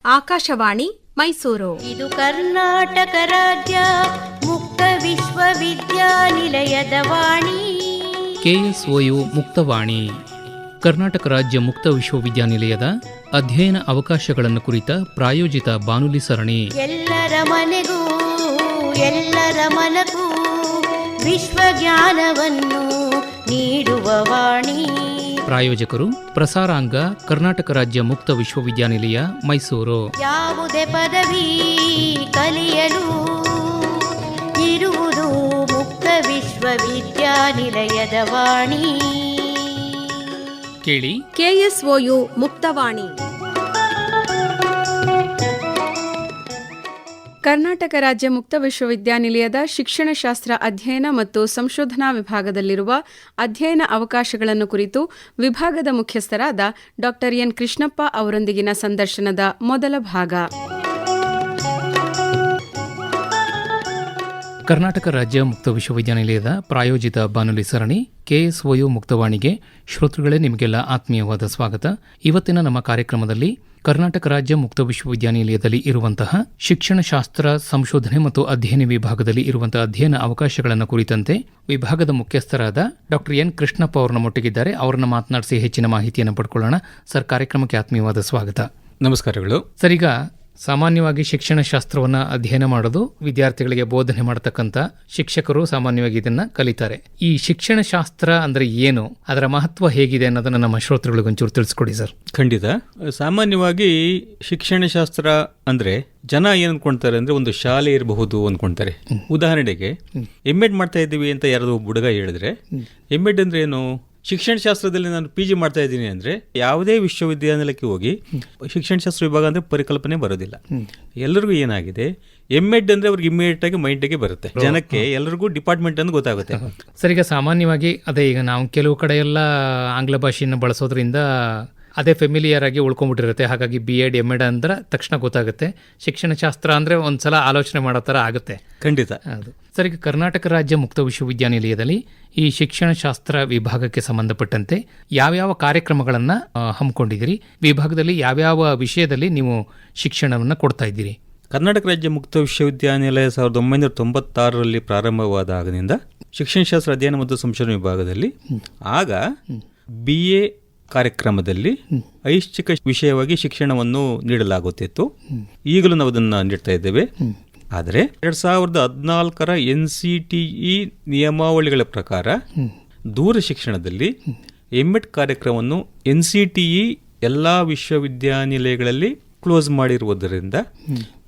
ಆಕಾಶವಾಣಿ ಮೈಸೂರು. ಇದು ಕರ್ನಾಟಕ ರಾಜ್ಯ ಮುಕ್ತ ವಿಶ್ವವಿದ್ಯಾನಿಲಯದ ವಾಣಿ. KSOU ಮುಕ್ತವಾಣಿ ಕರ್ನಾಟಕ ರಾಜ್ಯ ಮುಕ್ತ ವಿಶ್ವವಿದ್ಯಾನಿಲಯದ ಅಧ್ಯಯನ ಅವಕಾಶಗಳನ್ನು ಕುರಿತ ಪ್ರಾಯೋಜಿತ ಬಾನುಲಿ ಸರಣಿ. ಎಲ್ಲರ ಮನೆಗೂ ಎಲ್ಲರ ಮನಗೂ ವಿಶ್ವಜ್ಞಾನವನ್ನು ನೀಡುವ ವಾಣಿ. ಪ್ರಾಯೋಜಕರು ಪ್ರಸಾರಾಂಗ ಕರ್ನಾಟಕ ರಾಜ್ಯ ಮುಕ್ತ ವಿಶ್ವವಿದ್ಯಾನಿಲಯ ಮೈಸೂರು. ಯಾವುದೇ ಪದವಿ ಕಲಿಯಲು ಇರುವುದು ಮುಕ್ತ ವಿಶ್ವವಿದ್ಯಾನಿಲಯದ ವಾಣಿ. ಕೇಳಿ KSOU ಮುಕ್ತವಾಣಿ. ಕರ್ನಾಟಕ ರಾಜ್ಯ ಮುಕ್ತ ವಿಶ್ವವಿದ್ಯಾನಿಲಯದ ಶಿಕ್ಷಣಶಾಸ್ತ್ರ ಅಧ್ಯಯನ ಮತ್ತು ಸಂಶೋಧನಾ ವಿಭಾಗದಲ್ಲಿರುವ ಅಧ್ಯಯನ ಅವಕಾಶಗಳನ್ನು ಕುರಿತು ವಿಭಾಗದ ಮುಖ್ಯಸ್ಥರಾದ ಡಾ ಎನ್ ಕೃಷ್ಣಪ್ಪ ಅವರೊಂದಿಗಿನ ಸಂದರ್ಶನದ ಮೊದಲ ಭಾಗ. ಕರ್ನಾಟಕ ರಾಜ್ಯ ಮುಕ್ತ ವಿಶ್ವವಿದ್ಯಾನಿಲಯದ ಪ್ರಾಯೋಜಿತ ಬಾನುಲಿ ಸರಣಿ KSOU ಮುಕ್ತವಾಣಿಗೆ ಶ್ರೋತೃಗಳೇ ನಿಮಗೆಲ್ಲ ಆತ್ಮೀಯವಾದ ಸ್ವಾಗತ. ಇವತ್ತಿನ ನಮ್ಮ ಕಾರ್ಯಕ್ರಮದಲ್ಲಿ ಕರ್ನಾಟಕ ರಾಜ್ಯ ಮುಕ್ತ ವಿಶ್ವವಿದ್ಯಾನಿಲಯದಲ್ಲಿ ಇರುವಂತಹ ಶಿಕ್ಷಣಶಾಸ್ತ್ರ ಸಂಶೋಧನೆ ಮತ್ತು ಅಧ್ಯಯನ ವಿಭಾಗದಲ್ಲಿ ಇರುವಂತಹ ಅಧ್ಯಯನ ಅವಕಾಶಗಳನ್ನು ಕುರಿತಂತೆ ವಿಭಾಗದ ಮುಖ್ಯಸ್ಥರಾದ ಡಾ ಎನ್ ಕೃಷ್ಣಪ್ಪ ಅವರನ್ನ ಮೊಟ್ಟಿಗಿದ್ದಾರೆ. ಅವರನ್ನ ಮಾತನಾಡಿಸಿ ಹೆಚ್ಚಿನ ಮಾಹಿತಿಯನ್ನು ಪಡ್ಕೊಳ್ಳೋಣ. ಸರ್, ಕಾರ್ಯಕ್ರಮಕ್ಕೆ ಆತ್ಮೀಯವಾದ ಸ್ವಾಗತ. ನಮಸ್ಕಾರಗಳು. ಸರ್, ಈಗ ಸಾಮಾನ್ಯವಾಗಿ ಶಿಕ್ಷಣಶಾಸ್ತ್ರವನ್ನು ಅಧ್ಯಯನ ಮಾಡೋದು ವಿದ್ಯಾರ್ಥಿಗಳಿಗೆ ಬೋಧನೆ ಮಾಡತಕ್ಕಂಥ ಶಿಕ್ಷಕರು ಸಾಮಾನ್ಯವಾಗಿ ಇದನ್ನ ಕಲಿತಾರೆ. ಈ ಶಿಕ್ಷಣಶಾಸ್ತ್ರ ಅಂದ್ರೆ ಏನು, ಅದರ ಮಹತ್ವ ಹೇಗಿದೆ ಅನ್ನೋದನ್ನ ನಮ್ಮ ಶ್ರೋತೃಗಳಿಗೆ ಒಂಚೂರು ತಿಳಿಸ್ಕೊಡಿ ಸರ್. ಖಂಡಿತ. ಸಾಮಾನ್ಯವಾಗಿ ಶಿಕ್ಷಣಶಾಸ್ತ್ರ ಅಂದ್ರೆ ಜನ ಏನ್ ಅನ್ಕೊಂತಾರೆ ಅಂದ್ರೆ ಒಂದು ಶಾಲೆ ಇರಬಹುದು ಅನ್ಕೊಂತಾರೆ. ಉದಾಹರಣೆಗೆ MEd ಮಾಡ್ತಾ ಇದ್ದೀವಿ ಅಂತ ಯಾರಾದ್ರು ಹುಡುಗ ಹೇಳಿದ್ರೆ, MEd ಅಂದ್ರೆ ಏನು? ಶಿಕ್ಷಣಶಾಸ್ತ್ರದಲ್ಲಿ ನಾನು PG ಮಾಡ್ತಾ ಇದ್ದೀನಿ ಅಂದ್ರೆ ಯಾವುದೇ ವಿಶ್ವವಿದ್ಯಾನಿಲಯಕ್ಕೆ ಹೋಗಿ ಶಿಕ್ಷಣಶಾಸ್ತ್ರ ವಿಭಾಗ ಅಂದ್ರೆ ಪರಿಕಲ್ಪನೆ ಬರೋದಿಲ್ಲ. ಎಲ್ಲರಿಗೂ ಏನಾಗಿದೆ, MEd ಅಂದ್ರೆ ಅವ್ರಿಗೆ ಇಮಿಡಿಯೇಟ್ ಆಗಿ ಮೈಂಡ್ಗೆ ಬರುತ್ತೆ. ಜನಕ್ಕೆ ಎಲ್ಲರಿಗೂ ಡಿಪಾರ್ಟ್ಮೆಂಟ್ ಅಂತ ಗೊತ್ತಾಗುತ್ತೆ. ಸರ್, ಈಗ ಸಾಮಾನ್ಯವಾಗಿ ಅದೇ ಈಗ ನಾವು ಕೆಲವು ಕಡೆ ಎಲ್ಲ ಆಂಗ್ಲ ಭಾಷೆಯನ್ನು ಬಳಸೋದ್ರಿಂದ ಅದೇ ಫೆಮಿಲಿಯರ್ ಆಗಿ ಉಳ್ಕೊಂಡ್ಬಿಟ್ಟಿರುತ್ತೆ. ಹಾಗಾಗಿ BEd MEd ಅಂದ್ರೆ ತಕ್ಷಣ ಗೊತ್ತಾಗುತ್ತೆ. ಶಿಕ್ಷಣಶಾಸ್ತ್ರ ಅಂದ್ರೆ ಒಂದ್ಸಲ ಆಲೋಚನೆ ಮಾಡೋ ಥರ ಆಗುತ್ತೆ. ಖಂಡಿತ. ಹೌದು ಸರ್. ಈಗ ಕರ್ನಾಟಕ ರಾಜ್ಯ ಮುಕ್ತ ವಿಶ್ವವಿದ್ಯಾನಿಲಯದಲ್ಲಿ ಈ ಶಿಕ್ಷಣಶಾಸ್ತ್ರ ವಿಭಾಗಕ್ಕೆ ಸಂಬಂಧಪಟ್ಟಂತೆ ಯಾವ್ಯಾವ ಕಾರ್ಯಕ್ರಮಗಳನ್ನು ಹಮ್ಮಿಕೊಂಡಿದ್ದೀರಿ? ವಿಭಾಗದಲ್ಲಿ ಯಾವ್ಯಾವ ವಿಷಯದಲ್ಲಿ ನೀವು ಶಿಕ್ಷಣವನ್ನು ಕೊಡ್ತಾ ಇದ್ದೀರಿ? ಕರ್ನಾಟಕ ರಾಜ್ಯ ಮುಕ್ತ ವಿಶ್ವವಿದ್ಯಾನಿಲಯ 1996ರಲ್ಲಿ ಪ್ರಾರಂಭವಾದಾಗಿನಿಂದ ಶಿಕ್ಷಣಶಾಸ್ತ್ರ ಅಧ್ಯಯನ ಮತ್ತು ಸಂಶೋಧನಾ ವಿಭಾಗದಲ್ಲಿ ಆಗ BA ಕಾರ್ಯಕ್ರಮದಲ್ಲಿ ಐಚ್ಛಿಕ ವಿಷಯವಾಗಿ ಶಿಕ್ಷಣವನ್ನು ನೀಡಲಾಗುತ್ತಿತ್ತು. ಈಗಲೂ ನಾವು ಅದನ್ನು ನೀಡ್ತಾ ಇದ್ದೇವೆ. ಆದರೆ 2014ರ NCTE ನಿಯಮಾವಳಿಗಳ ಪ್ರಕಾರ ದೂರ ಶಿಕ್ಷಣದಲ್ಲಿ MEd ಕಾರ್ಯಕ್ರಮವನ್ನು NCTE ಎಲ್ಲ ವಿಶ್ವವಿದ್ಯಾನಿಲಯಗಳಲ್ಲಿ ಕ್ಲೋಸ್ ಮಾಡಿರುವುದರಿಂದ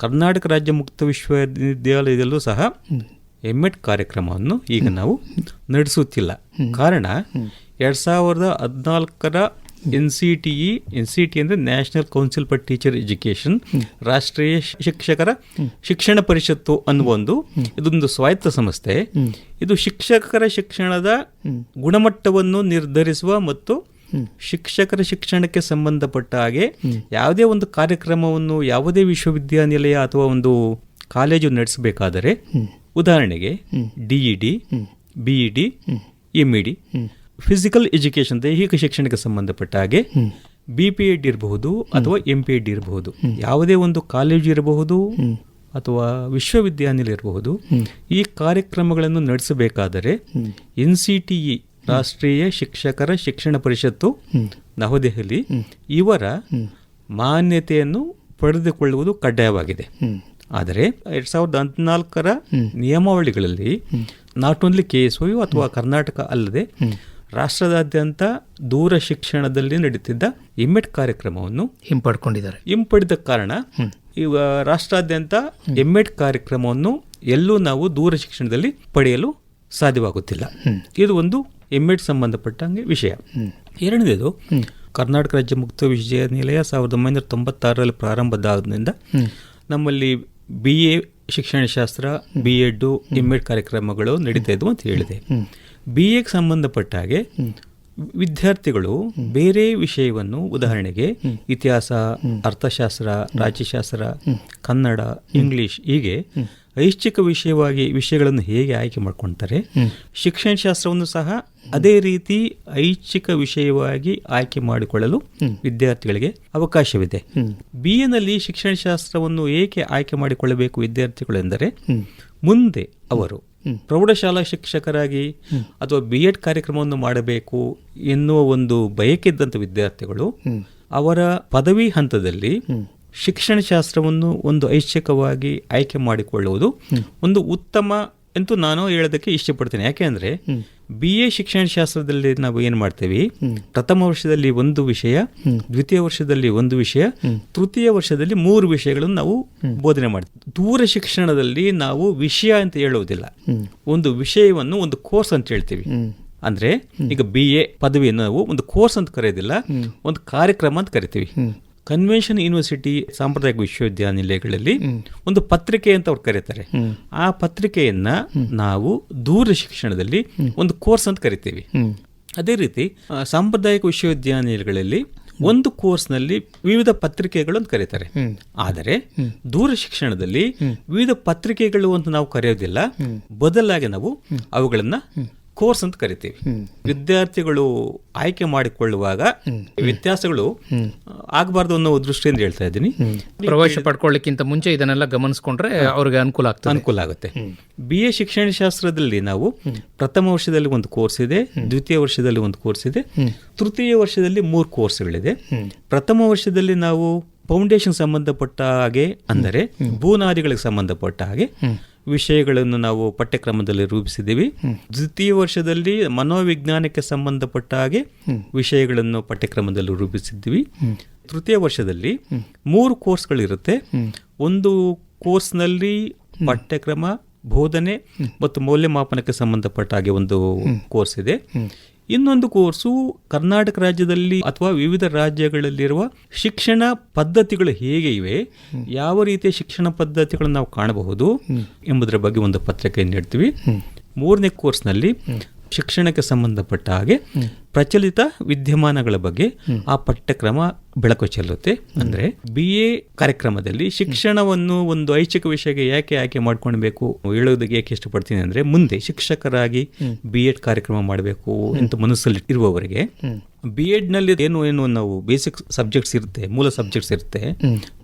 ಕರ್ನಾಟಕ ರಾಜ್ಯ ಮುಕ್ತ ವಿಶ್ವವಿದ್ಯಾಲಯದಲ್ಲೂ ಸಹ MEd ಕಾರ್ಯಕ್ರಮವನ್ನು ಈಗ ನಾವು ನಡೆಸುತ್ತಿಲ್ಲ. ಕಾರಣ 2014ರ NCTE ಅಂದರೆ national council for teacher education, ರಾಷ್ಟ್ರೀಯ ಶಿಕ್ಷಕರ ಶಿಕ್ಷಣ ಪರಿಷತ್ತು ಅನ್ನುವ ಇದೊಂದು ಸ್ವಾಯತ್ತ ಸಂಸ್ಥೆ. ಇದು ಶಿಕ್ಷಕರ ಶಿಕ್ಷಣದ ಗುಣಮಟ್ಟವನ್ನು ನಿರ್ಧರಿಸುವ ಮತ್ತು ಶಿಕ್ಷಕರ ಶಿಕ್ಷಣಕ್ಕೆ ಸಂಬಂಧಪಟ್ಟ ಹಾಗೆ ಯಾವುದೇ ಒಂದು ಕಾರ್ಯಕ್ರಮವನ್ನು ಯಾವುದೇ ವಿಶ್ವವಿದ್ಯಾನಿಲಯ ಅಥವಾ ಒಂದು ಕಾಲೇಜು ನಡೆಸಬೇಕಾದರೆ, ಉದಾಹರಣೆಗೆ DED, BED, MED, physical education ದೈಹಿಕ ಶಿಕ್ಷಣಕ್ಕೆ ಸಂಬಂಧಪಟ್ಟ ಹಾಗೆ BPEd ಇರಬಹುದು ಅಥವಾ MPEd ಇರಬಹುದು, ಯಾವುದೇ ಒಂದು ಕಾಲೇಜು ಇರಬಹುದು ಅಥವಾ ವಿಶ್ವವಿದ್ಯಾನಿಲಯ ಇರಬಹುದು. ಈ ಕಾರ್ಯಕ್ರಮಗಳನ್ನು ನಡೆಸಬೇಕಾದರೆ NCTE ರಾಷ್ಟ್ರೀಯ ಶಿಕ್ಷಕರ ಶಿಕ್ಷಣ ಪರಿಷತ್ತು ನವದೆಹಲಿ ಇವರ ಮಾನ್ಯತೆಯನ್ನು ಪಡೆದುಕೊಳ್ಳುವುದು ಕಡ್ಡಾಯವಾಗಿದೆ. ಆದರೆ 2014ರ ನಿಯಮಾವಳಿಗಳಲ್ಲಿ ನಾಟ್ ಓನ್ಲಿ KSOU ಅಥವಾ ಕರ್ನಾಟಕ ಅಲ್ಲದೆ ರಾಷ್ಟ್ರದಾದ್ಯಂತ ದೂರ ಶಿಕ್ಷಣದಲ್ಲಿ ನಡೀತಿದ್ದ MEd ಕಾರ್ಯಕ್ರಮವನ್ನು ಹಿಂಪಡೆದ ಕಾರಣ ಈಗ ರಾಷ್ಟ್ರಾದ್ಯಂತ MEd ಕಾರ್ಯಕ್ರಮವನ್ನು ಎಲ್ಲೂ ನಾವು ದೂರ ಶಿಕ್ಷಣದಲ್ಲಿ ಪಡೆಯಲು ಸಾಧ್ಯವಾಗುತ್ತಿಲ್ಲ. ಇದು ಒಂದು MEd ಸಂಬಂಧಪಟ್ಟಂಗೆ ವಿಷಯ. ಎರಡನೇದು, ಕರ್ನಾಟಕ ರಾಜ್ಯ ಮುಕ್ತ ವಿಶ್ವವಿದ್ಯಾನಿಲಯ 1996ರಲ್ಲಿ ಪ್ರಾರಂಭವಾದಾಗಿನಿಂದ ನಮ್ಮಲ್ಲಿ BA ಶಿಕ್ಷಣಶಾಸ್ತ್ರ, BEd, MEd ಕಾರ್ಯಕ್ರಮಗಳು ನಡೀತಾ ಇದ್ವು ಅಂತ ಹೇಳಿದೆ. BAಗೆ ಸಂಬಂಧಪಟ್ಟ ಹಾಗೆ ವಿದ್ಯಾರ್ಥಿಗಳು ಬೇರೆ ವಿಷಯವನ್ನು, ಉದಾಹರಣೆಗೆ ಇತಿಹಾಸ, ಅರ್ಥಶಾಸ್ತ್ರ, ರಾಜ್ಯಶಾಸ್ತ್ರ, ಕನ್ನಡ, ಇಂಗ್ಲಿಷ್ ಹೀಗೆ ಐಚ್ಛಿಕ ವಿಷಯಗಳನ್ನು ಹೇಗೆ ಆಯ್ಕೆ ಮಾಡ್ಕೊಳ್ತಾರೆ, ಶಿಕ್ಷಣ ಶಾಸ್ತ್ರವನ್ನು ಸಹ ಅದೇ ರೀತಿ ಐಚ್ಛಿಕ ವಿಷಯವಾಗಿ ಆಯ್ಕೆ ಮಾಡಿಕೊಳ್ಳಲು ವಿದ್ಯಾರ್ಥಿಗಳಿಗೆ ಅವಕಾಶವಿದೆ. BA ನಲ್ಲಿ ಶಿಕ್ಷಣ ಶಾಸ್ತ್ರವನ್ನು ಏಕೆ ಆಯ್ಕೆ ಮಾಡಿಕೊಳ್ಳಬೇಕು ವಿದ್ಯಾರ್ಥಿಗಳು ಎಂದರೆ, ಮುಂದೆ ಅವರು ಪ್ರೌಢಶಾಲಾ ಶಿಕ್ಷಕರಾಗಿ ಅಥವಾ B.Ed ಕಾರ್ಯಕ್ರಮವನ್ನು ಮಾಡಬೇಕು ಎನ್ನುವ ಒಂದು ಬಯಕೆದ್ದಂಥ ವಿದ್ಯಾರ್ಥಿಗಳು ಅವರ ಪದವಿ ಹಂತದಲ್ಲಿ ಶಿಕ್ಷಣ ಶಾಸ್ತ್ರವನ್ನು ಒಂದು ಐಚ್ಛಿಕವಾಗಿ ಆಯ್ಕೆ ಮಾಡಿಕೊಳ್ಳುವುದು ಒಂದು ಉತ್ತಮ ಎಂದು ನಾನು ಹೇಳೋದಕ್ಕೆ ಇಷ್ಟಪಡ್ತೇನೆ. ಯಾಕೆಂದ್ರೆ BA ಶಿಕ್ಷಣ ಶಾಸ್ತ್ರದಲ್ಲಿ ನಾವು ಏನು ಮಾಡ್ತೇವೆ, ಪ್ರಥಮ ವರ್ಷದಲ್ಲಿ ಒಂದು ವಿಷಯ, ದ್ವಿತೀಯ ವರ್ಷದಲ್ಲಿ ಒಂದು ವಿಷಯ, ತೃತೀಯ ವರ್ಷದಲ್ಲಿ 3 ವಿಷಯಗಳನ್ನು ನಾವು ಬೋಧನೆ ಮಾಡ್ತೀವಿ. ದೂರ ಶಿಕ್ಷಣದಲ್ಲಿ ನಾವು ವಿಷಯ ಅಂತ ಹೇಳುವುದಿಲ್ಲ, ಒಂದು ವಿಷಯವನ್ನು ಒಂದು ಕೋರ್ಸ್ ಅಂತ ಹೇಳ್ತೀವಿ. ಅಂದ್ರೆ ಈಗ BA ಪದವಿಯನ್ನು ನಾವು ಒಂದು ಕೋರ್ಸ್ ಅಂತ ಕರೆಯೋದಿಲ್ಲ, ಒಂದು ಕಾರ್ಯಕ್ರಮ ಅಂತ ಕರಿತೀವಿ. ಕನ್ವೆನ್ಷನ್ ಯೂನಿವರ್ಸಿಟಿ, ಸಾಂಪ್ರದಾಯಿಕ ವಿಶ್ವವಿದ್ಯಾನಿಲಯಗಳಲ್ಲಿ ಒಂದು ಪತ್ರಿಕೆ ಅಂತ ಅವ್ರು ಕರೀತಾರೆ. ಆ ಪತ್ರಿಕೆಯನ್ನ ನಾವು ದೂರ ಶಿಕ್ಷಣದಲ್ಲಿ ಒಂದು ಕೋರ್ಸ್ ಅಂತ ಕರಿತೀವಿ. ಅದೇ ರೀತಿ ಸಾಂಪ್ರದಾಯಿಕ ವಿಶ್ವವಿದ್ಯಾನಿಲಯಗಳಲ್ಲಿ ಒಂದು ಕೋರ್ಸ್ನಲ್ಲಿ ವಿವಿಧ ಪತ್ರಿಕೆಗಳು ಅಂತ ಕರೀತಾರೆ. ಆದರೆ ದೂರ ಶಿಕ್ಷಣದಲ್ಲಿ ವಿವಿಧ ಪತ್ರಿಕೆಗಳು ಅಂತ ನಾವು ಕರೆಯೋದಿಲ್ಲ, ಬದಲಾಗಿ ನಾವು ಅವುಗಳನ್ನ ಕೋರ್ಸ್ ಅಂತ ಕರಿತೀವಿ. ವಿದ್ಯಾರ್ಥಿಗಳು ಆಯ್ಕೆ ಮಾಡಿಕೊಳ್ಳುವಾಗ ವ್ಯತ್ಯಾಸಗಳು ಆಗಬಾರ್ದು ಅನ್ನೋ ದೃಷ್ಟಿಯಿಂದ ಹೇಳ್ತಾ ಇದ್ದೀನಿ. ಪ್ರವೇಶ ಪಡ್ಕೊಳ್ಳಿಕ್ಕಿಂತ ಮುಂಚೆ ಇದನ್ನೆಲ್ಲ ಗಮನಿಸ್ಕೊಂಡ್ರೆ ಅವ್ರಿಗೆ ಅನುಕೂಲ ಆಗುತ್ತೆ. BA ಶಿಕ್ಷಣ ಶಾಸ್ತ್ರದಲ್ಲಿ ನಾವು ಪ್ರಥಮ ವರ್ಷದಲ್ಲಿ ಒಂದು ಕೋರ್ಸ್ ಇದೆ, ದ್ವಿತೀಯ ವರ್ಷದಲ್ಲಿ ಒಂದು ಕೋರ್ಸ್ ಇದೆ, ತೃತೀಯ ವರ್ಷದಲ್ಲಿ 3 ಕೋರ್ಸ್ಗಳಿದೆ. ಪ್ರಥಮ ವರ್ಷದಲ್ಲಿ ನಾವು ಫೌಂಡೇಶನ್ ಸಂಬಂಧಪಟ್ಟ ಹಾಗೆ, ಅಂದರೆ ಬೂನಾದಿಗಳಿಗೆ ಸಂಬಂಧಪಟ್ಟ ಹಾಗೆ ವಿಷಯಗಳನ್ನು ನಾವು ಪಠ್ಯಕ್ರಮದಲ್ಲಿ ರೂಪಿಸಿದ್ದೀವಿ. ದ್ವಿತೀಯ ವರ್ಷದಲ್ಲಿ ಮನೋವಿಜ್ಞಾನಕ್ಕೆ ಸಂಬಂಧಪಟ್ಟ ಹಾಗೆ ವಿಷಯಗಳನ್ನು ಪಠ್ಯಕ್ರಮದಲ್ಲಿ ರೂಪಿಸಿದ್ದೀವಿ. ತೃತೀಯ ವರ್ಷದಲ್ಲಿ 3 ಕೋರ್ಸ್ಗಳಿರುತ್ತೆ. ಒಂದು ಕೋರ್ಸ್ನಲ್ಲಿ ಪಠ್ಯಕ್ರಮ, ಬೋಧನೆ ಮತ್ತು ಮೌಲ್ಯಮಾಪನಕ್ಕೆ ಸಂಬಂಧಪಟ್ಟ ಹಾಗೆ ಒಂದು ಕೋರ್ಸ್ ಇದೆ. ಇನ್ನೊಂದು ಕೋರ್ಸು ಕರ್ನಾಟಕ ರಾಜ್ಯದಲ್ಲಿ ಅಥವಾ ವಿವಿಧ ರಾಜ್ಯಗಳಲ್ಲಿರುವ ಶಿಕ್ಷಣ ಪದ್ಧತಿಗಳು ಹೇಗೆ ಇವೆ, ಯಾವ ರೀತಿಯ ಶಿಕ್ಷಣ ಪದ್ಧತಿಗಳನ್ನು ನಾವು ಕಾಣಬಹುದು ಎಂಬುದರ ಬಗ್ಗೆ ಒಂದು ಪತ್ರಿಕೆಯನ್ನು ನೀಡ್ತೀವಿ. 3ನೇ ಕೋರ್ಸ್ನಲ್ಲಿ ಶಿಕ್ಷಣಕ್ಕೆ ಸಂಬಂಧಪಟ್ಟ ಹಾಗೆ ಪ್ರಚಲಿತ ವಿದ್ಯಮಾನಗಳ ಬಗ್ಗೆ ಆ ಪಠ್ಯಕ್ರಮ ಬೆಳಕು ಚೆಲ್ಲುತ್ತೆ. ಅಂದ್ರೆ BA ಕಾರ್ಯಕ್ರಮದಲ್ಲಿ ಶಿಕ್ಷಣವನ್ನು ಒಂದು ಐಚ್ಛಿಕ ವಿಷಯಕ್ಕೆ ಯಾಕೆ ಆಯ್ಕೆ ಮಾಡ್ಕೊಳ್ಬೇಕು ಹೇಳೋದಕ್ಕೆ ಏಕೆ ಇಷ್ಟಪಡ್ತೀನಿ ಅಂದ್ರೆ, ಮುಂದೆ ಶಿಕ್ಷಕರಾಗಿ B.Ed ಕಾರ್ಯಕ್ರಮ ಮಾಡಬೇಕು ಅಂತ ಮನಸ್ಸಲ್ಲಿ ಇರುವವರಿಗೆ B.Ed ನಲ್ಲಿ ಏನು ನಾವು ಬೇಸಿಕ್ ಸಬ್ಜೆಕ್ಟ್ಸ್ ಇರುತ್ತೆ, ಮೂಲ ಸಬ್ಜೆಕ್ಟ್ಸ್ ಇರುತ್ತೆ,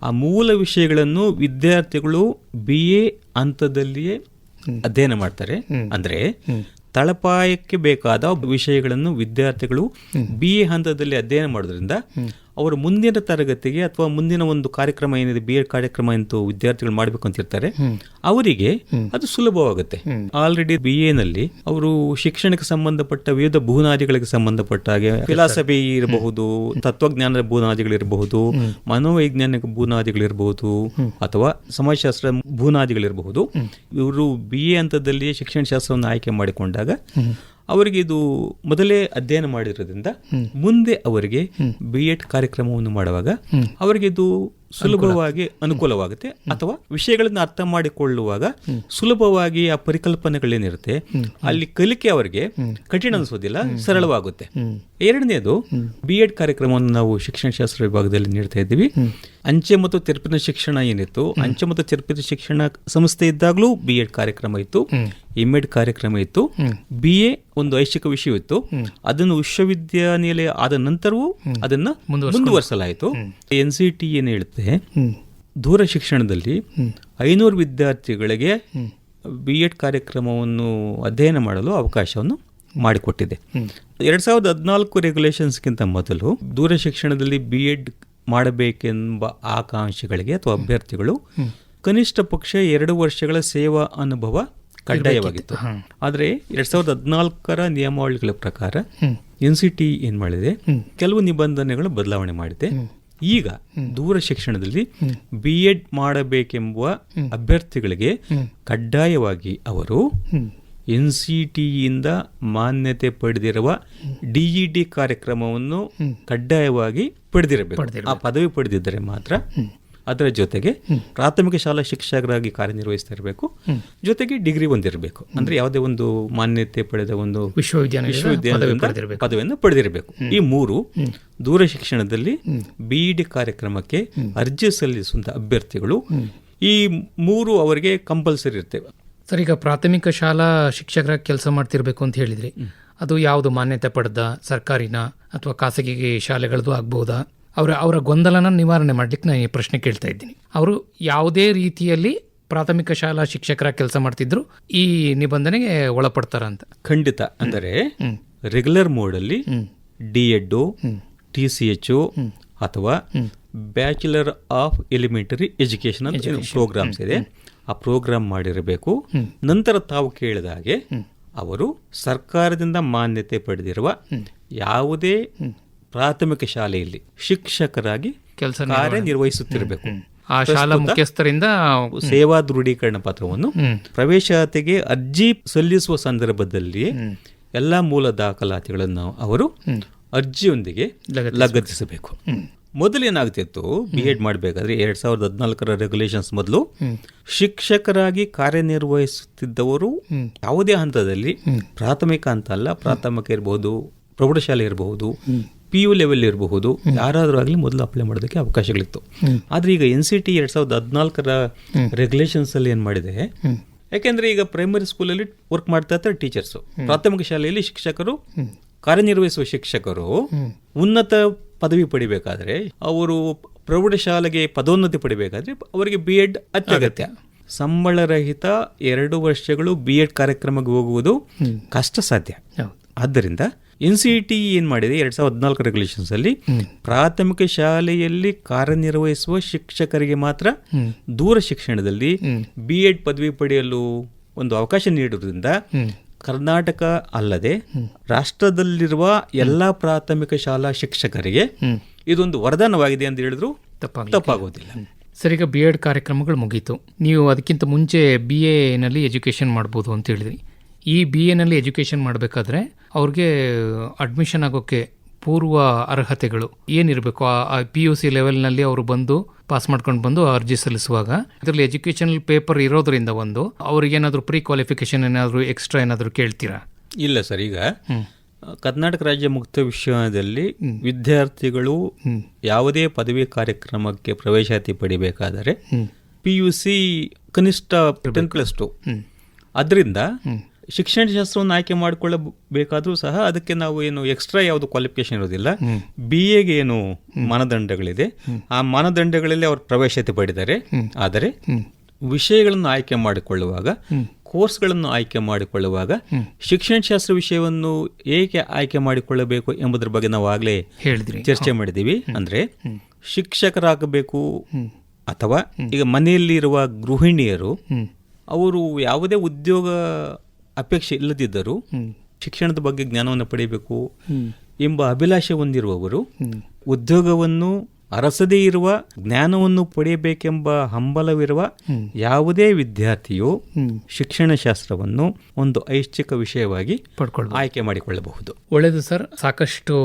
ಆ ಮೂಲ ವಿಷಯಗಳನ್ನು ವಿದ್ಯಾರ್ಥಿಗಳು BA ಹಂತದಲ್ಲಿಯೇ ಅಧ್ಯಯನ ಮಾಡ್ತಾರೆ. ಅಂದ್ರೆ ತಳಪಾಯಕ್ಕೆ ಬೇಕಾದ ವಿಷಯಗಳನ್ನು ವಿದ್ಯಾರ್ಥಿಗಳು BA ಹಂತದಲ್ಲಿ ಅಧ್ಯಯನ ಮಾಡೋದ್ರಿಂದ ಅವರು ಮುಂದಿನ ತರಗತಿಗೆ ಅಥವಾ ಮುಂದಿನ ಒಂದು ಕಾರ್ಯಕ್ರಮ ಏನಿದೆ, B.Ed ಕಾರ್ಯಕ್ರಮ ಅಂತೂ ವಿದ್ಯಾರ್ಥಿಗಳು ಮಾಡಬೇಕು ಅಂತಿರ್ತಾರೆ, ಅವರಿಗೆ ಅದು ಸುಲಭವಾಗುತ್ತೆ. ಆಲ್ರೆಡಿ BA ನಲ್ಲಿ ಅವರು ಶಿಕ್ಷಣಕ್ಕೆ ಸಂಬಂಧಪಟ್ಟ ವಿವಿಧ ಬೂನಾದಿಗಳಿಗೆ ಸಂಬಂಧಪಟ್ಟ ಹಾಗೆ ಫಿಲಾಸಫಿ ಇರಬಹುದು, ತತ್ವಜ್ಞಾನದ ಬೂನಾದಿಗಳಿರಬಹುದು, ಮನೋವೈಜ್ಞಾನಿಕ ಬೂನಾದಿಗಳಿರಬಹುದು, ಅಥವಾ ಸಮಾಜಶಾಸ್ತ್ರ ಬೂನಾದಿಗಳಿರಬಹುದು. ಇವರು BA ಹಂತದಲ್ಲಿ ಶಿಕ್ಷಣ ಶಾಸ್ತ್ರವನ್ನು ಆಯ್ಕೆ ಮಾಡಿಕೊಂಡಾಗ ಅವರಿಗೆ ಇದು ಮೊದಲೇ ಅಧ್ಯಯನ ಮಾಡಿರೋದ್ರಿಂದ ಮುಂದೆ ಅವರಿಗೆ B.Ed ಕಾರ್ಯಕ್ರಮವನ್ನು ಮಾಡುವಾಗ ಅವರಿಗೆ ಇದು ಸುಲಭವಾಗಿ ಅನುಕೂಲವಾಗುತ್ತೆ. ಅಥವಾ ವಿಷಯಗಳನ್ನು ಅರ್ಥ ಮಾಡಿಕೊಳ್ಳುವಾಗ ಸುಲಭವಾಗಿ ಆ ಪರಿಕಲ್ಪನೆಗಳೇನಿರುತ್ತೆ ಅಲ್ಲಿ ಕಲಿಕೆ ಅವರಿಗೆ ಕಠಿಣ ಅನಿಸೋದಿಲ್ಲ, ಸರಳವಾಗುತ್ತೆ. ಎರಡನೇದು B.Ed ಕಾರ್ಯಕ್ರಮವನ್ನು ನಾವು ಶಿಕ್ಷಣ ಶಾಸ್ತ್ರ ವಿಭಾಗದಲ್ಲಿ ನೀಡ್ತಾ ಇದ್ದೀವಿ. ಅಂಚೆ ಮತ್ತು ತೆರಪಿನ ಶಿಕ್ಷಣ ಏನಿತ್ತು, ಅಂಚೆ ಮತ್ತು ತೆರಪಿನ ಶಿಕ್ಷಣ ಸಂಸ್ಥೆ ಇದ್ದಾಗಲೂ B.Ed ಕಾರ್ಯಕ್ರಮ ಇತ್ತು, M.Ed ಕಾರ್ಯಕ್ರಮ ಇತ್ತು, BA ಒಂದು ಐಚ್ಛಿಕ ವಿಷಯ ಇತ್ತು. ಅದನ್ನು ವಿಶ್ವವಿದ್ಯಾನಿಲಯ ಆದ ನಂತರವೂ ಅದನ್ನ ಮುಂದುವರಿಸಲಾಯಿತು. NCT ಏನು ಹೇಳುತ್ತೆ, ದೂರ ಶಿಕ್ಷಣದಲ್ಲಿ 500 ವಿದ್ಯಾರ್ಥಿಗಳಿಗೆ B.Ed ಕಾರ್ಯಕ್ರಮವನ್ನು ಅಧ್ಯಯನ ಮಾಡಲು ಅವಕಾಶವನ್ನು ಮಾಡಿಕೊಟ್ಟಿದೆ. 2014 ರೆಗ್ಯುಲೇಷನ್ಸ್ಗಿಂತ ಮೊದಲು ದೂರ ಶಿಕ್ಷಣದಲ್ಲಿ B.Ed ಮಾಡಬೇಕೆಂಬ ಆಕಾಂಕ್ಷಿಗಳಿಗೆ ಅಥವಾ ಅಭ್ಯರ್ಥಿಗಳು ಕನಿಷ್ಠ ಪಕ್ಷ 2 ವರ್ಷಗಳ ಸೇವಾ ಅನುಭವ ಕಡ್ಡಾಯವಾಗಿತ್ತು. ಆದರೆ 2014 ನಿಯಮಾವಳಿಗಳ ಪ್ರಕಾರ NCT ಏನ್ ಮಾಡಿದೆ, ಕೆಲವು ನಿಬಂಧನೆಗಳು ಬದಲಾವಣೆ ಮಾಡಿದೆ. ಈಗ ದೂರ ಶಿಕ್ಷಣದಲ್ಲಿ B.Ed ಮಾಡಬೇಕೆಂಬ ಅಭ್ಯರ್ಥಿಗಳಿಗೆ ಕಡ್ಡಾಯವಾಗಿ ಅವರು NCTಯಿಂದ ಮಾನ್ಯತೆ ಪಡೆದಿರುವ DED ಕಾರ್ಯಕ್ರಮವನ್ನು ಕಡ್ಡಾಯವಾಗಿ ಪಡೆದಿರಬೇಕು. ಆ ಪದವಿ ಪಡೆದಿದ್ದರೆ ಮಾತ್ರ ಅದರ ಜೊತೆಗೆ ಪ್ರಾಥಮಿಕ ಶಾಲಾ ಶಿಕ್ಷಕರಾಗಿ ಕಾರ್ಯನಿರ್ವಹಿಸ್ತಾ ಇರಬೇಕು, ಜೊತೆಗೆ ಡಿಗ್ರಿ ಹೊಂದಿರಬೇಕು. ಅಂದ್ರೆ ಯಾವುದೇ ಒಂದು ಮಾನ್ಯತೆ ಪಡೆದ ಒಂದು ವಿಶ್ವವಿದ್ಯಾಲಯದಿಂದ ಪದವಿಯನ್ನು ಪಡೆದಿರಬೇಕು. ಈ 3 ದೂರ ಶಿಕ್ಷಣದಲ್ಲಿ BEd ಕಾರ್ಯಕ್ರಮಕ್ಕೆ ಅರ್ಜಿ ಸಲ್ಲಿಸುವಂತ ಅಭ್ಯರ್ಥಿಗಳು ಈ 3 ಅವರಿಗೆ ಕಂಪಲ್ಸರಿ ಇರ್ತೇವೆ. ಸರ್, ಈಗ ಪ್ರಾಥಮಿಕ ಶಾಲಾ ಶಿಕ್ಷಕರ ಕೆಲಸ ಮಾಡ್ತಿರ್ಬೇಕು ಅಂತ ಹೇಳಿದ್ರಿ, ಅದು ಯಾವುದು ಮಾನ್ಯತೆ ಪಡೆದ ಸರ್ಕಾರಿನ ಅಥವಾ ಖಾಸಗಿ ಶಾಲೆಗಳದ್ದು ಆಗ್ಬಹುದಾ? ಅವರ ಗೊಂದಲನ ನಿವಾರಣೆ ಮಾಡ್ಲಿಕ್ಕೆ ನಾನು ಈ ಪ್ರಶ್ನೆ ಕೇಳ್ತಾ ಇದ್ದೀನಿ. ಅವರು ಯಾವುದೇ ರೀತಿಯಲ್ಲಿ ಪ್ರಾಥಮಿಕ ಶಾಲಾ ಶಿಕ್ಷಕರ ಕೆಲಸ ಮಾಡ್ತಿದ್ರು ಈ ನಿಬಂಧನೆಗೆ ಒಳಪಡ್ತಾರ ಅಂತ? ಖಂಡಿತ. ಅಂದರೆ ರೆಗ್ಯುಲರ್ ಮೋಡಲ್ಲಿ D.Ed, TCH ಅಥವಾ ಬ್ಯಾಚುಲರ್ ಆಫ್ ಎಲಿಮೆಂಟರಿ ಎಜುಕೇಶನ್ ಅಂತ ಪ್ರೋಗ್ರಾಮ್ಸ್ ಇದೆ, ಆ ಪ್ರೋಗ್ರಾಮ್ ಮಾಡಿರಬೇಕು. ನಂತರ ತಾವು ಕೇಳಿದ ಹಾಗೆ ಅವರು ಸರ್ಕಾರದಿಂದ ಮಾನ್ಯತೆ ಪಡೆದಿರುವ ಯಾವುದೇ ಪ್ರಾಥಮಿಕ ಶಾಲೆಯಲ್ಲಿ ಶಿಕ್ಷಕರಾಗಿ ಕಾರ್ಯನಿರ್ವಹಿಸುತ್ತಿರಬೇಕು. ಆ ಶಾಲಾ ಮುಖ್ಯಸ್ಥರಿಂದ ಸೇವಾ ದೃಢೀಕರಣ ಪತ್ರವನ್ನು ಪ್ರವೇಶಾತಿಗೆ ಅರ್ಜಿ ಸಲ್ಲಿಸುವ ಸಂದರ್ಭದಲ್ಲಿ ಎಲ್ಲ ಮೂಲ ದಾಖಲಾತಿಗಳನ್ನು ಅವರು ಅರ್ಜಿಯೊಂದಿಗೆ ಲಗತ್ತಿಸಬೇಕು. ಮೊದಲೇನಾಗ್ತಿತ್ತು, B.Ed ಮಾಡಬೇಕಾದ್ರೆ 2014 ರೆಗ್ಯುಲೇಷನ್ಸ್ ಮೊದಲು ಶಿಕ್ಷಕರಾಗಿ ಕಾರ್ಯನಿರ್ವಹಿಸುತ್ತಿದ್ದವರು ಯಾವುದೇ ಹಂತದಲ್ಲಿ, ಪ್ರಾಥಮಿಕ ಹಂತ ಅಲ್ಲ, ಪ್ರಾಥಮಿಕ ಇರಬಹುದು, ಪ್ರೌಢಶಾಲೆ ಇರಬಹುದು, PU ಲೆವೆಲ್ ಇರಬಹುದು, ಯಾರಾದರೂ ಆಗಲಿ ಮೊದಲು ಅಪ್ಲೈ ಮಾಡೋದಕ್ಕೆ ಅವಕಾಶಗಳಿತ್ತು. ಆದರೆ ಈಗ NCT 2014 ರೆಗ್ಯುಲೇಷನ್ಸ್ ಅಲ್ಲಿ ಏನು ಮಾಡಿದೆ, ಯಾಕೆಂದ್ರೆ ಈಗ ಪ್ರೈಮರಿ ಸ್ಕೂಲಲ್ಲಿ ವರ್ಕ್ ಮಾಡ್ತಾ ಇರ್ತಾರೆ ಟೀಚರ್ಸು, ಪ್ರಾಥಮಿಕ ಶಾಲೆಯಲ್ಲಿ ಶಿಕ್ಷಕರು ಕಾರ್ಯನಿರ್ವಹಿಸುವ ಶಿಕ್ಷಕರು ಉನ್ನತ ಪದವಿ ಪಡಿಬೇಕಾದ್ರೆ, ಅವರು ಪ್ರೌಢಶಾಲೆಗೆ ಪದೋನ್ನತಿ ಪಡಿಬೇಕಾದ್ರೆ ಅವರಿಗೆ B.Ed ಅತ್ಯಗತ್ಯ. ಸಂಬಳರಹಿತ 2 ವರ್ಷಗಳು B.Ed ಕಾರ್ಯಕ್ರಮಕ್ಕೆ ಹೋಗುವುದು ಕಷ್ಟ ಸಾಧ್ಯ. ಆದ್ದರಿಂದ NCT ಏನ್ ಮಾಡಿದೆ, 2014 ರೆಗ್ಯುಲೇಷನ್ಸ್ ಅಲ್ಲಿ ಪ್ರಾಥಮಿಕ ಶಾಲೆಯಲ್ಲಿ ಕಾರ್ಯನಿರ್ವಹಿಸುವ ಶಿಕ್ಷಕರಿಗೆ ಮಾತ್ರ ದೂರ ಶಿಕ್ಷಣದಲ್ಲಿ B.Ed ಪದವಿ ಪಡೆಯಲು ಒಂದು ಅವಕಾಶ ನೀಡುವುದರಿಂದ ಕರ್ನಾಟಕ ಅಲ್ಲದೆ ರಾಷ್ಟ್ರದಲ್ಲಿರುವ ಎಲ್ಲಾ ಪ್ರಾಥಮಿಕ ಶಾಲಾ ಶಿಕ್ಷಕರಿಗೆ ಇದೊಂದು ವರದಾನವಾಗಿದೆ ಅಂತ ಹೇಳಿದ್ರು ತಪ್ಪಾಗೋದಿಲ್ಲ. ಸರ್, ಈಗ B.Ed ಕಾರ್ಯಕ್ರಮಗಳು ಮುಗೀತು, ನೀವು ಅದಕ್ಕಿಂತ ಮುಂಚೆ BA ನಲ್ಲಿ ಎಜುಕೇಷನ್ ಮಾಡ್ಬೋದು ಅಂತ ಹೇಳಿದ್ರಿ. ಈ BA ನಲ್ಲಿ ಎಜುಕೇಷನ್ ಮಾಡಬೇಕಾದ್ರೆ ಅವ್ರಿಗೆ ಅಡ್ಮಿಷನ್ ಆಗೋಕ್ಕೆ ಪೂರ್ವ ಅರ್ಹತೆಗಳು ಏನಿರಬೇಕು? ಆ PUC ಲೆವೆಲ್ನಲ್ಲಿ ಅವರು ಬಂದು ಪಾಸ್ ಮಾಡ್ಕೊಂಡು ಬಂದು ಅರ್ಜಿ ಸಲ್ಲಿಸುವಾಗ ಇದರಲ್ಲಿ ಎಜುಕೇಷನಲ್ ಪೇಪರ್ ಇರೋದ್ರಿಂದ ಅವ್ರಿಗೇನಾದರೂ ಪ್ರೀ ಕ್ವಾಲಿಫಿಕೇಶನ್ ಏನಾದರೂ ಎಕ್ಸ್ಟ್ರಾ ಏನಾದರೂ ಕೇಳ್ತೀರಾ? ಇಲ್ಲ ಸರ್. ಈಗ ಕರ್ನಾಟಕ ರಾಜ್ಯ ಮುಕ್ತ ವಿಶ್ವವಿದ್ಯಾಲಯದಲ್ಲಿ ವಿದ್ಯಾರ್ಥಿಗಳು ಯಾವುದೇ ಪದವಿ ಕಾರ್ಯಕ್ರಮಕ್ಕೆ ಪ್ರವೇಶಾತಿ ಪಡಿಬೇಕಾದರೆ PUC ಕನಿಷ್ಠ 10+2. ಅದರಿಂದ ಶಿಕ್ಷಣ ಶಾಸ್ತ್ರವನ್ನು ಆಯ್ಕೆ ಮಾಡಿಕೊಳ್ಳಬೇಕಾದ್ರೂ ಸಹ ಅದಕ್ಕೆ ನಾವು ಏನು ಎಕ್ಸ್ಟ್ರಾ ಯಾವುದು ಕ್ವಾಲಿಫಿಕೇಶನ್ ಇರೋದಿಲ್ಲ. BAಗೆ ಏನು ಮಾನದಂಡಗಳಿದೆ, ಆ ಮಾನದಂಡಗಳಲ್ಲಿ ಅವರು ಪ್ರವೇಶಾತಿ ಪಡೆದರೆ, ಆದರೆ ವಿಷಯಗಳನ್ನು ಆಯ್ಕೆ ಮಾಡಿಕೊಳ್ಳುವಾಗ, ಕೋರ್ಸ್ಗಳನ್ನು ಆಯ್ಕೆ ಮಾಡಿಕೊಳ್ಳುವಾಗ ಶಿಕ್ಷಣ ಶಾಸ್ತ್ರ ವಿಷಯವನ್ನು ಏಕೆ ಆಯ್ಕೆ ಮಾಡಿಕೊಳ್ಳಬೇಕು ಎಂಬುದರ ಬಗ್ಗೆ ನಾವು ಆಗಲೇ ಚರ್ಚೆ ಮಾಡಿದ್ದೀವಿ. ಅಂದ್ರೆ ಶಿಕ್ಷಕರಾಗಬೇಕು ಅಥವಾ ಈಗ ಮನೆಯಲ್ಲಿರುವ ಗೃಹಿಣಿಯರು ಅವರು ಯಾವುದೇ ಉದ್ಯೋಗ ಅಪೇಕ್ಷೆ ಇಲ್ಲದಿದ್ದರೂ ಶಿಕ್ಷಣದ ಬಗ್ಗೆ ಜ್ಞಾನವನ್ನು ಪಡೆಯಬೇಕು ಎಂಬ ಅಭಿಲಾಷೆ ಹೊಂದಿರುವವರು, ಉದ್ಯೋಗವನ್ನು ಅರಸದೇ ಇರುವ ಜ್ಞಾನವನ್ನು ಪಡೆಯಬೇಕೆಂಬ ಹಂಬಲವಿರುವ ಯಾವುದೇ ವಿದ್ಯಾರ್ಥಿಯು ಶಿಕ್ಷಣ ಶಾಸ್ತ್ರವನ್ನು ಒಂದು ಐಚ್ಛಿಕ ವಿಷಯವಾಗಿ ಆಯ್ಕೆ ಮಾಡಿಕೊಳ್ಳಬಹುದು. ಒಳ್ಳೆಯದು ಸರ್, ಸಾಕಷ್ಟು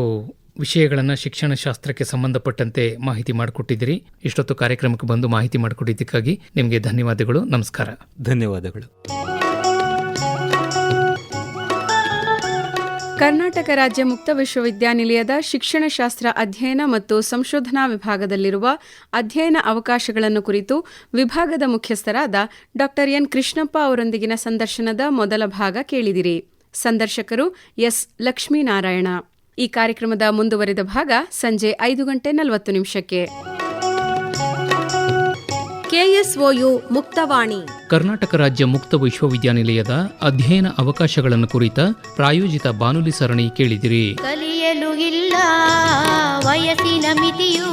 ವಿಷಯಗಳನ್ನು ಶಿಕ್ಷಣ ಶಾಸ್ತ್ರಕ್ಕೆ ಸಂಬಂಧಪಟ್ಟಂತೆ ಮಾಹಿತಿ ಮಾಡಿಕೊಟ್ಟಿದ್ದೀರಿ. ಇಷ್ಟೊತ್ತು ಕಾರ್ಯಕ್ರಮಕ್ಕೆ ಬಂದು ಮಾಹಿತಿ ಮಾಡಿಕೊಟ್ಟಿದ್ದಕ್ಕಾಗಿ ನಿಮಗೆ ಧನ್ಯವಾದಗಳು. ನಮಸ್ಕಾರ. ಧನ್ಯವಾದಗಳು. ಕರ್ನಾಟಕ ರಾಜ್ಯ ಮುಕ್ತ ವಿಶ್ವವಿದ್ಯಾನಿಲಯದ ಶಿಕ್ಷಣಶಾಸ್ತ್ರ ಅಧ್ಯಯನ ಮತ್ತು ಸಂಶೋಧನಾ ವಿಭಾಗದಲ್ಲಿರುವ ಅಧ್ಯಯನ ಅವಕಾಶಗಳನ್ನು ಕುರಿತು ವಿಭಾಗದ ಮುಖ್ಯಸ್ಥರಾದ ಡಾ ಎನ್ ಕೃಷ್ಣಪ್ಪ ಅವರೊಂದಿಗಿನ ಸಂದರ್ಶನದ ಮೊದಲ ಭಾಗ ಕೇಳಿದಿರಿ. ಸಂದರ್ಶಕರು ಎಸ್ ಲಕ್ಷ್ಮೀನಾರಾಯಣ. ಈ ಕಾರ್ಯಕ್ರಮದ ಮುಂದುವರಿದ ಭಾಗ ಸಂಜೆ 5:40 KSOU ಮುಕ್ತವಾಣಿ. ಕರ್ನಾಟಕ ರಾಜ್ಯ ಮುಕ್ತ ವಿಶ್ವವಿದ್ಯಾನಿಲಯದ ಅಧ್ಯಯನ ಅವಕಾಶಗಳನ್ನು ಕುರಿತ ಪ್ರಾಯೋಜಿತ ಬಾನುಲಿ ಸರಣಿ ಕೇಳಿದಿರಿ. ಕಲಿಯಲು ಇಲ್ಲ ವಯಸ್ಸಿನ ಮಿತಿಯು,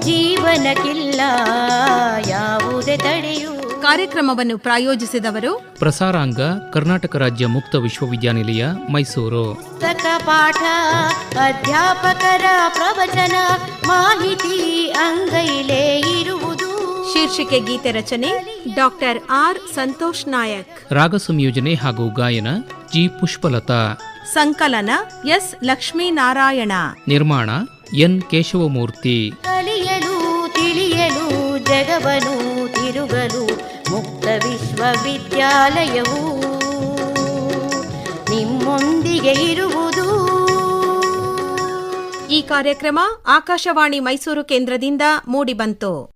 ಜೀವನಕ್ಕಿಲ್ಲ ಯಾವುದೇ ತಡೆಯು. ಕಾರ್ಯಕ್ರಮವನ್ನು ಪ್ರಾಯೋಜಿಸಿದವರು ಪ್ರಸಾರಾಂಗ ಕರ್ನಾಟಕ ರಾಜ್ಯ ಮುಕ್ತ ವಿಶ್ವವಿದ್ಯಾನಿಲಯ, ಮೈಸೂರು. ಪುಸ್ತಕ ಪಾಠ, ಅಧ್ಯಾಪಕರ ಪ್ರವಚನ, ಮಾಹಿತಿ ಅಂಗೈಲೇ ಇರುವುದು. ಶೀರ್ಷಿಕೆ ಗೀತೆ ರಚನೆ ಡಾಕ್ಟರ್ ಆರ್ ಸಂತೋಷ್ ನಾಯಕ್. ರಾಗ ಸಂಯೋಜನೆ ಹಾಗೂ ಗಾಯನ ಜಿ ಪುಷ್ಪಲತಾ. ಸಂಕಲನ ಎಸ್ ಲಕ್ಷ್ಮೀನಾರಾಯಣ. ನಿರ್ಮಾಣ ಎನ್ ಕೇಶವಮೂರ್ತಿ. ಕಲಿಯಲು ತಿಳಿಯಲು ಜಗವನು ತಿರುಗಲು ಮುಕ್ತ ವಿಶ್ವವಿದ್ಯಾಲಯವು ನಿಮ್ಮೊಂದಿಗೆ ಇರುವುದು. ಈ ಕಾರ್ಯಕ್ರಮ ಆಕಾಶವಾಣಿ ಮೈಸೂರು ಕೇಂದ್ರದಿಂದ ಮೂಡಿಬಂತು.